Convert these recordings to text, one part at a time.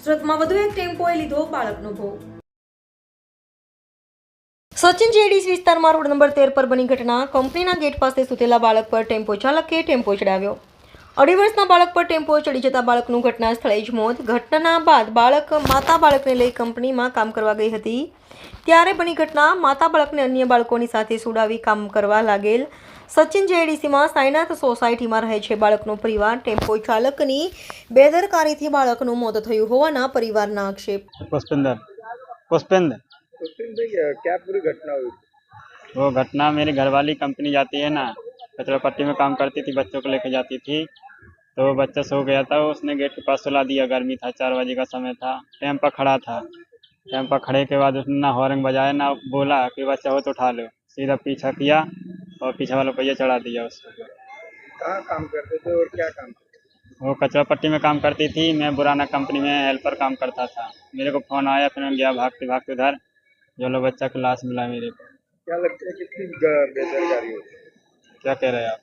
સુરતમાં વધુ એક ટેમ્પોએ લીધો બાળકનો ભોગ। સચિન જેડીસ વિસ્તારમાં રોડ નંબર 13 પર બની ઘટના। કંપનીના ગેટ પાસે સૂતેલા બાળક પર ટેમ્પો ચાલકે ટેમ્પો ચડાવ્યો। 2.5 વર્ષના બાળક પર ટેમ્પો ચડી જતા બાળકનું ઘટના સ્થળે જ મોત। ઘટના બાદ માતા બાળકને લઈ કંપનીમાં કામ કરવા ગઈ હતી ત્યારે બની ઘટના। માતા બાળકને અન્ય બાળકોની સાથે સુડાવી કામ કરવા લાગેલ। સચિન જેડીસીમાં સાઈનાથ સોસાયટીમાં રહે છે બાળકનો પરિવાર। ટેમ્પો ચાલકની બેદરકારીથી બાળકનું મોત થયું હોવાના પરિવારના આક્ષેપ। पुष्पेंद्र क्या पूरी घटना हुई? वो घटना मेरी घरवाली कंपनी जाती है ना, कचरा पट्टी में काम करती थी, बच्चों को लेके जाती थी। तो वो बच्चा सो गया था, उसने गेट के पास सुला दिया। गर्मी था, 4 बजे का समय था, टाइम पर खड़ा था। टाइम पर खड़े के बाद उसने ना हॉर्न बजाया ना बोला कि बच्चा हो तो उठा लो, सीधा पीछा किया और पीछे वाला पहिया चढ़ा दिया उसको। कहाँ काम करते थे और क्या काम? वो कचरा पट्टी में काम करती थी, मैं बुराना कंपनी में हेल्पर काम करता था। मेरे को फोन आया, फिर मैं गया भागते भागते उधर, जो लो बच्चा की लाश मिला मेरे को। क्या लगता है कितनी बेदरकारी होती है? क्या कह रहे हैं आप?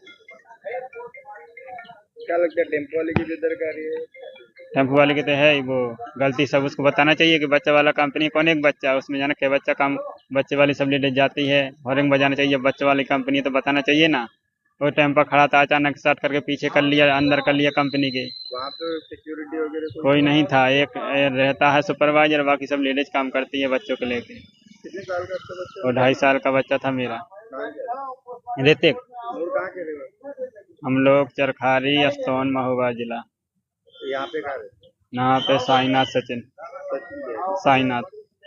क्या लगता है टेम्पो वाले की बेदरकारी है? टेम्पो वाले की तो है ही, वो गलती सब उसको बताना चाहिए कि बच्चा वाला कंपनी कौन एक बच्चा उसमें जाना क्या बच्चा काम बच्चे वाली सब लेडीज जाती है, हॉर्न बजाना चाहिए। बच्चे वाली कंपनी तो बताना चाहिए ना। वो टाइम पर खड़ा था, अचानक स्टार्ट करके पीछे कर लिया, अंदर कर लिया कंपनी के। वहाँ पे सिक्योरिटी वगैरह कोई नहीं था। एक रहता है सुपरवाइजर, बाकी सब लेडीज काम करती है बच्चों को लेके। कितने साल का बच्चा? वो 2.5 साल का बच्चा था मेरा। ऋतिक। कहाँ के रहे? हम लोग चरखारी अस्तौन महोबा जिला। यहाँ पे कहाँ? यहाँ पे साईनाथ सचिन साईनाथ।